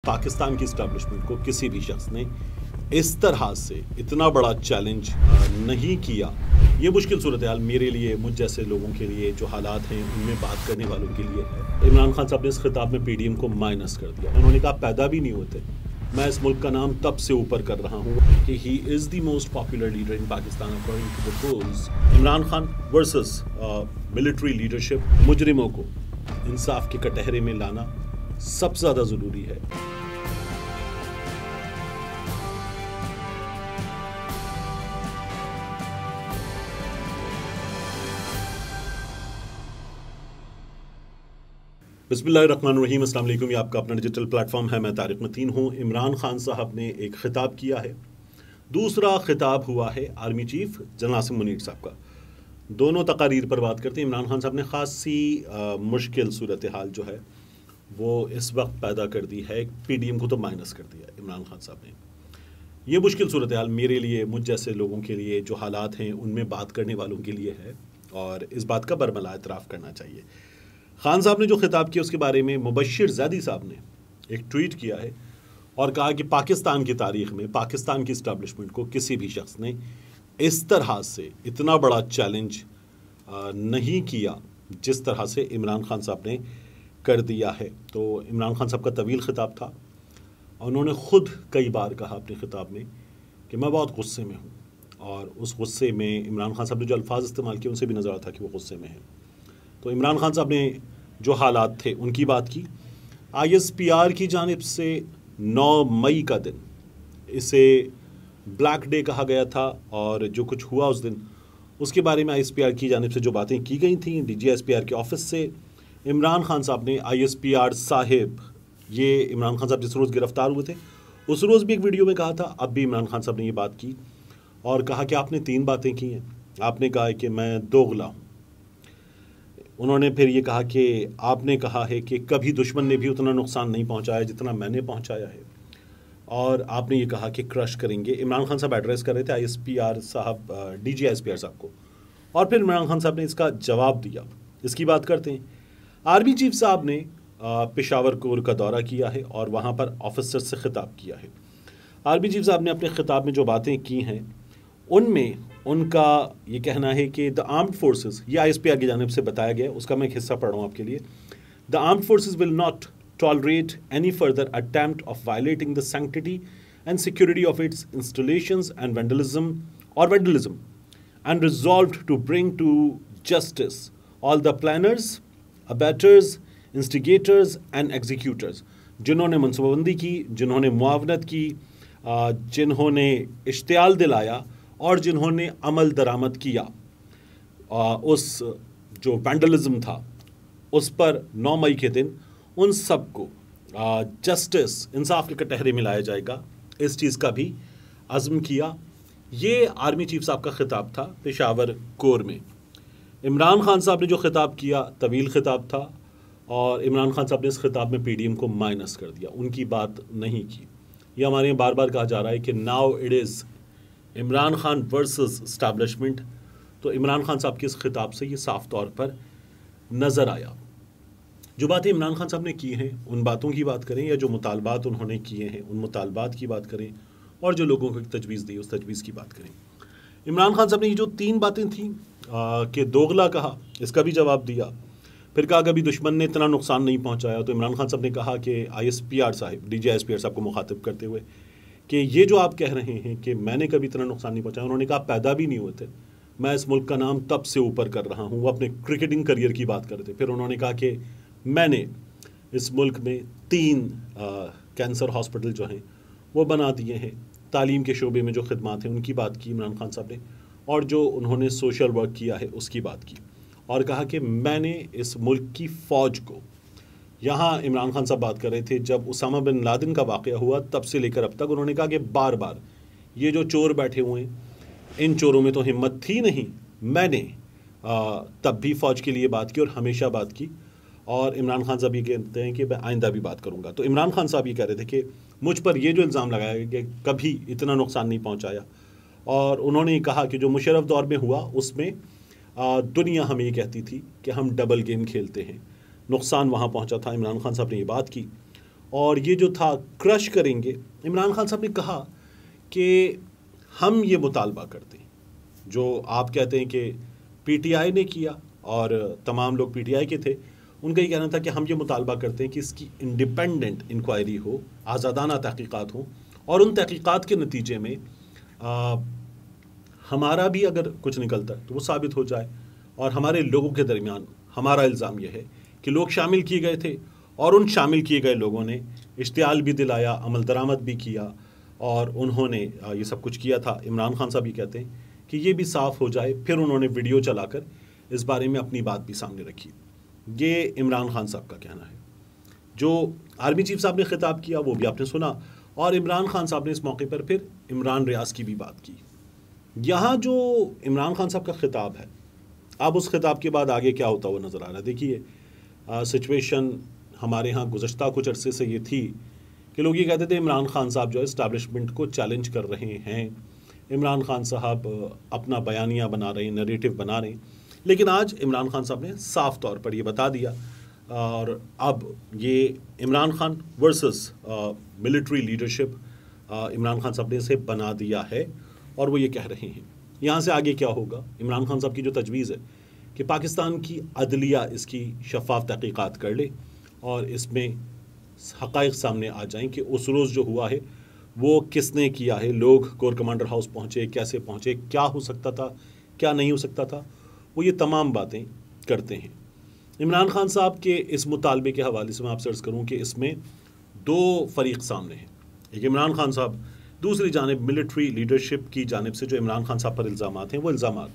पाकिस्तान की इस्टेब्लिशमेंट को किसी भी शख्स ने इस तरह से इतना बड़ा चैलेंज नहीं किया। ये मुश्किल सूरत हाल मेरे लिए, मुझ जैसे लोगों के लिए, जो हालात हैं उनमें बात करने वालों के लिए है। इमरान खान साहब ने इस खिताब में पीडीएम को माइनस कर दिया। उन्होंने कहा पैदा भी नहीं होते, मैं इस मुल्क का नाम तब से ऊपर कर रहा हूँ कि he is the most popular leader in Pakistan according to the polls. Imran Khan versus military leadership, मुजरिमों को इंसाफ के कटहरे में लाना सबसे ज़्यादा ज़रूरी है। बिस्मिल्लाहिर्रहमानिर्रहीम, अस्सलाम वालेकुम। ये आपका अपना डिजिटल प्लेटफॉर्म है, मैं तारिक मतीन हूँ। इमरान खान साहब ने एक ख़िताब किया है, दूसरा ख़िताब हुआ है army chief general Asim Munir साहब का। दोनों तकारीर पर बात करते हैं। इमरान खान साहब ने ख़ासी मुश्किल सूरत हाल जो है वो इस वक्त पैदा कर दी है। पीडीएम को तो माइनस कर दिया इमरान खान साहब ने। ये मुश्किल सूरत हाल मेरे लिए, मुझ जैसे लोगों के लिए, जो हालात हैं उनमें बात करने वालों के लिए है, और इस बात का बरमला एतराफ़ करना चाहिए। खान साहब ने जो खिताब किया उसके बारे में मुबश्शिर ज़ैदी साहब ने एक ट्वीट किया है और कहा कि पाकिस्तान की तारीख़ में पाकिस्तान की इस्टेब्लिशमेंट को किसी भी शख्स ने इस तरह से इतना बड़ा चैलेंज नहीं किया जिस तरह से इमरान खान साहब ने कर दिया है। तो इमरान खान साहब का तवील ख़िताब था। उन्होंने ख़ुद कई बार कहा अपने ख़िताब में कि मैं बहुत गुस्से में हूँ, और उस गुस्से में इमरान खान साहब ने जो अल्फाज इस्तेमाल किए उनसे भी नज़र आता था कि वो गुस्से में हैं। तो इमरान खान साहब ने जो हालात थे उनकी बात की। ISPR की जानिब से 9 मई का दिन, इसे ब्लैक डे कहा गया था, और जो कुछ हुआ उस दिन उसके बारे में ISPR की जानिब से जो बातें की गई थी DGISPR के ऑफिस से, इमरान खान साहब ने ISPR साहिब, ये इमरान खान साहब जिस रोज़ गिरफ़्तार हुए थे उस रोज़ भी एक वीडियो में कहा था, अब भी इमरान खान साहब ने ये बात की और कहा कि आपने 3 बातें की हैं। आपने कहा कि मैं दोगला हूँ। उन्होंने फिर ये कहा कि आपने कहा है कि कभी दुश्मन ने भी उतना नुकसान नहीं पहुंचाया जितना मैंने पहुंचाया है, और आपने ये कहा कि क्रश करेंगे। इमरान खान साहब एड्रेस कर रहे थे ISPR साहब, DGISPR साहब को, और फिर इमरान खान साहब ने इसका जवाब दिया। इसकी बात करते हैं। आर्मी चीफ साहब ने पेशावर कोर का दौरा किया है और वहाँ पर ऑफिसर से ख़िताब किया है। आर्मी चीफ साहब ने अपने ख़िताब में जो बातें की हैं उनमें उनका ये कहना है कि द आर्म्ड फोर्सेस, ये ISPR की जानिब से बताया गया, उसका मैं एक हिस्सा पढ़ रहा हूँ आपके लिए। The armed forces will not tolerate any further attempt of violating the sanctity and security of its installations and vandalism and resolved to bring to justice all the planners, abettors, instigators and executors, जिन्होंने मनसूबाबंदी की, जिन्होंने मुआवनत की, जिन्होंने इश्तियाल दिलाया और जिन्होंने अमल दरामद किया। उस जो वैंडलिज्म था उस पर 9 मई के दिन उन सब को जस्टिस, इंसाफ के कटहरे में लाया जाएगा, इस चीज़ का भी अज़्म किया। ये आर्मी चीफ साहब का ख़िताब था पेशावर कोर में। इमरान खान साहब ने जो ख़िताब किया तवील ख़िताब था, और इमरान खान साहब ने इस ख़िताब में पीडीएम को माइनस कर दिया, उनकी बात नहीं की। ये हमारे यहाँ बार बार कहा जा रहा है कि now it is Imran Khan versus establishment. तो इमरान खान साहब के इस खिताब से ये साफ तौर पर नज़र आया। जो बातें इमरान खान साहब ने की हैं उन बातों की बात करें, या जो मुतालबात उन्होंने किए हैं उन मुतालबात की बात करें, और जो लोगों को एक तजवीज़ दी उस तजवीज़ की बात करें। इमरान खान साहब ने ये जो 3 बातें थीं कि दोगला कहा, इसका भी जवाब दिया। फिर कहा कभी दुश्मन ने इतना नुकसान नहीं पहुँचाया। तो इमरान खान साहब ने कहा कि ISPR साहिब, DGISPR साहब को मुखातिब करते हुए कि ये जो आप कह रहे हैं कि मैंने कभी इतना नुकसान नहीं पहुंचाया, उन्होंने कहा पैदा भी नहीं हुए थे, मैं इस मुल्क का नाम तब से ऊपर कर रहा हूं। वो अपने क्रिकेटिंग करियर की बात कर रहे थे। फिर उन्होंने कहा कि मैंने इस मुल्क में 3 कैंसर हॉस्पिटल जो हैं वो बना दिए हैं। तालीम के शोबे में जो खिदमात हैं उनकी बात की इमरान खान साहब ने, और जो उन्होंने सोशल वर्क किया है उसकी बात की, और कहा कि मैंने इस मुल्क की फ़ौज को, यहाँ इमरान खान साहब बात कर रहे थे जब उसामा बिन लादेन का वाक़या हुआ तब से लेकर अब तक, उन्होंने कहा कि बार बार ये जो चोर बैठे हुए हैं इन चोरों में तो हिम्मत थी नहीं, मैंने तब भी फ़ौज के लिए बात की और हमेशा बात की, और इमरान खान साहब ये कहते हैं कि मैं आइंदा भी बात करूँगा। तो इमरान खान साहब ये कह रहे थे कि मुझ पर ये जो इल्ज़ाम लगाया गया कि कभी इतना नुकसान नहीं पहुँचाया, और उन्होंने कहा कि जो मुशर्रफ दौर में हुआ उसमें दुनिया हमें ये कहती थी कि हम डबल गेम खेलते हैं, नुकसान वहाँ पहुँचा था। इमरान खान साहब ने ये बात की, اور یہ جو تھا کرش کریں گے. عمران خان صاحب نے کہا کہ ہم یہ مطالبہ کرتے ہیں جو آپ کہتے ہیں کہ پی ٹی آئی نے کیا اور تمام لوگ پی ٹی آئی کے تھے, ان کا یہ کہنا تھا کہ ہم یہ مطالبہ کرتے ہیں کہ اس کی انڈیپینڈنٹ انکوائری ہو, آزادانہ تحقیقات ہوں, اور ان تحقیقات کے نتیجے میں ہمارا بھی اگر کچھ نکلتا ہے تو وہ ثابت ہو جائے. اور ہمارے لوگوں کے درمیان ہمارا الزام یہ ہے کہ لوگ شامل کیے گئے تھے اور ان شامل کیے گئے لوگوں نے اشتعال بھی دلایا, عمل درآمد بھی کیا, اور انہوں نے یہ سب کچھ کیا تھا. عمران خان صاحب یہ کہتے ہیں کہ یہ بھی صاف ہو جائے. پھر انہوں نے ویڈیو چلا کر اس بارے میں اپنی بات بھی سامنے رکھی. یہ عمران خان صاحب کا کہنا ہے. جو آرمی چیف صاحب نے خطاب کیا وہ بھی آپ نے سنا, اور عمران خان صاحب نے اس موقع پر پھر عمران ریاض کی بھی بات کی. یہاں جو عمران خان صاحب کا خطاب ہے, اب اس خطاب کے بعد آگے کیا ہوتا ہوا نظر آ رہا ہے. دیکھیے سچویشن ہمارے ہاں گزشتہ کچھ عرصے سے یہ تھی کہ لوگ یہ کہتے تھے عمران خان صاحب جو ہے اسٹیبلشمنٹ کو چیلنج کر رہے ہیں, عمران خان صاحب اپنا بیانیہ بنا رہے ہیں, نریٹو بنا رہے ہیں. لیکن آج عمران خان صاحب نے صاف طور پر یہ بتا دیا, اور اب یہ Imran Khan versus military leadership Imran Khan صاحب نے اسے بنا دیا ہے, اور وہ یہ کہہ رہے ہیں. یہاں سے آگے کیا ہوگا؟ عمران خان صاحب کی جو تجویز ہے کہ پاکستان کی عدلیہ اس کی شفاف تحقیقات کر لے اور اس میں حقائق سامنے آ جائیں کہ اس روز جو ہوا ہے وہ کس نے کیا ہے, لوگ کور کمانڈر ہاؤس پہنچے, کیسے پہنچے, کیا ہو سکتا تھا, کیا نہیں ہو سکتا تھا, وہ یہ تمام باتیں کرتے ہیں. عمران خان صاحب کے اس مطالبے کے حوالے سے میں آپ سے عرض کروں کہ اس میں دو فریق سامنے ہیں. ایک عمران خان صاحب, دوسری جانب ملٹری لیڈرشپ کی جانب سے جو عمران خان صاحب پر الزامات ہیں وہ الزامات.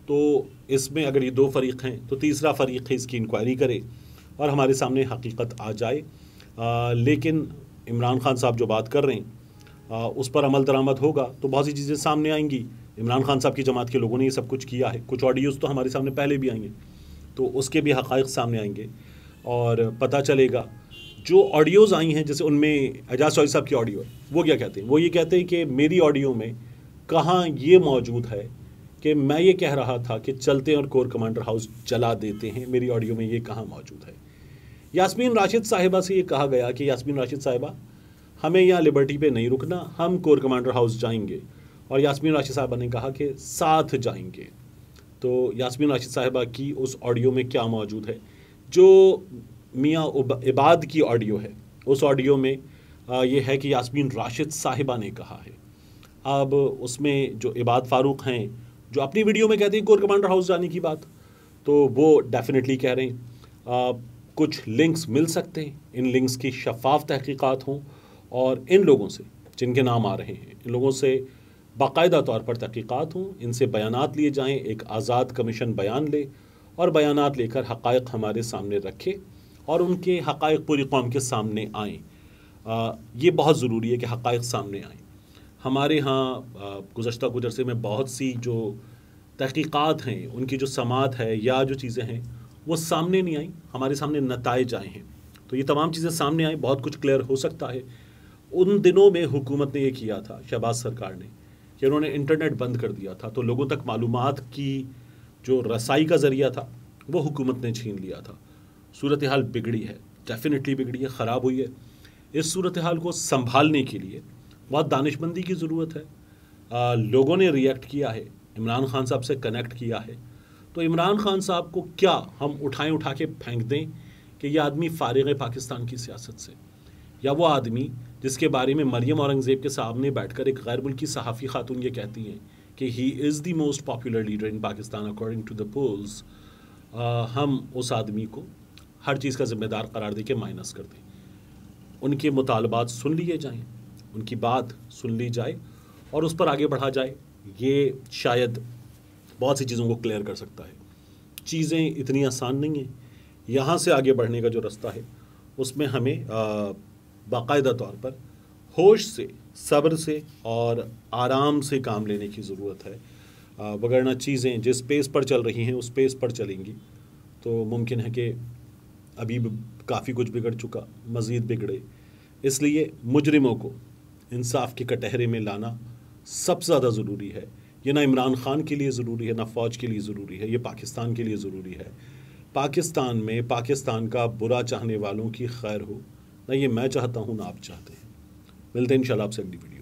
تو اس میں اگر یہ دو فریق ہیں تو تیسرا فریق ہے اس کی انکوائری کرے اور ہمارے سامنے حقیقت آ جائے. لیکن عمران خان صاحب جو بات کر رہے ہیں اس پر عمل درآمد ہوگا تو بہت سی چیزیں سامنے آئیں گی. عمران خان صاحب کی جماعت کے لوگوں نے یہ سب کچھ کیا ہے, کچھ آڈیوز تو ہمارے سامنے پہلے بھی آئیں گے, تو اس کے بھی حقائق سامنے آئیں گے اور پتہ چلے گا. جو آڈیوز آئی ہیں جیسے ان میں اعجاز چوہدری صاحب کی آڈیو ہے, وہ کیا کہتے ہیں؟ وہ یہ کہتے ہیں کہ میری آڈیو میں کہاں یہ موجود ہے کہ میں یہ کہہ رہا تھا کہ چلتے ہیں اور کور کمانڈر ہاؤس جلا دیتے ہیں, میری آڈیو میں یہ کہاں موجود ہے. یاسمین راشد صاحبہ سے یہ کہا گیا کہ یاسمین راشد صاحبہ ہمیں یہاں لبرٹی پہ نہیں رکنا, ہم کور کمانڈر ہاؤس جائیں گے, اور یاسمین راشد صاحبہ نے کہا کہ ساتھ جائیں گے. تو یاسمین راشد صاحبہ کی اس آڈیو میں کیا موجود ہے؟ جو میاں عباد کی آڈیو ہے اس آڈیو میں یہ ہے کہ یاسمین راشد صاحبہ نے کہا ہے. اب اس میں جو عباد فاروق ہیں جو اپنی ویڈیو میں کہتے ہیں کور کمانڈر ہاؤس جانے کی بات, تو وہ ڈیفینیٹلی کہہ رہے ہیں کچھ لنکس مل سکتے ہیں, ان لنکس کی شفاف تحقیقات ہوں, اور ان لوگوں سے جن کے نام آ رہے ہیں ان لوگوں سے باقاعدہ طور پر تحقیقات ہوں, ان سے بیانات لیے جائیں, ایک آزاد کمیشن بیان لے اور بیانات لے کر حقائق ہمارے سامنے رکھے اور ان کے حقائق پوری قوم کے سامنے آئیں. یہ بہت ضروری ہے کہ حقائق سامنے آئیں. ہمارے ہاں گزشتہ کچھ عرصے میں بہت سی جو تحقیقات ہیں ان کی جو سماعت ہے یا جو چیزیں ہیں وہ سامنے نہیں آئیں, ہمارے سامنے نتائج آئے ہیں. تو یہ تمام چیزیں سامنے آئیں, بہت کچھ کلیئر ہو سکتا ہے. ان دنوں میں حکومت نے یہ کیا تھا, شہباز سرکار نے, کہ انہوں نے انٹرنیٹ بند کر دیا تھا, تو لوگوں تک معلومات کی جو رسائی کا ذریعہ تھا وہ حکومت نے چھین لیا تھا. صورتحال بگڑی ہے, ڈیفینیٹلی بگڑی ہے, خراب ہوئی ہے. اس صورتحال کو سنبھالنے کے لیے بہت دانش مندی کی ضرورت ہے. لوگوں نے ریئیکٹ کیا ہے, عمران خان صاحب سے کنیکٹ کیا ہے, تو عمران خان صاحب کو کیا ہم اٹھا کے پھینک دیں کہ یہ آدمی فارغ ہے پاکستان کی سیاست سے, یا وہ آدمی جس کے بارے میں مریم اورنگزیب کے سامنے بیٹھ کر ایک غیر ملکی صحافی خاتون یہ کہتی ہیں کہ he is the most popular leader in Pakistan according to the polls, ہم اس آدمی کو ہر چیز کا ذمہ دار قرار دے کے مائنس کر دیں. ان کے مطالبات سن لیے جائیں, ان کی بات سن لی جائے اور اس پر آگے بڑھا جائے. یہ شاید بہت سی چیزوں کو کلیئر کر سکتا ہے. چیزیں اتنی آسان نہیں ہیں. یہاں سے آگے بڑھنے کا جو رستہ ہے اس میں ہمیں باقاعدہ طور پر ہوش سے, صبر سے اور آرام سے کام لینے کی ضرورت ہے. وگرنہ چیزیں جس پیس پر چل رہی ہیں اس پیس پر چلیں گی تو ممکن ہے کہ ابھی کافی کچھ بگڑ چکا, مزید بگڑے. اس لیے مجرموں کو انصاف کے کٹہرے میں لانا سب سے زیادہ ضروری ہے. یہ نہ عمران خان کے لیے ضروری ہے, نہ فوج کے لیے ضروری ہے, یہ پاکستان کے لیے ضروری ہے. پاکستان میں پاکستان کا برا چاہنے والوں کی خیر ہو, نہ یہ میں چاہتا ہوں نہ آپ چاہتے ہیں. ملتے ہیں انشاءاللہ آپ سے اگلی ویڈیو.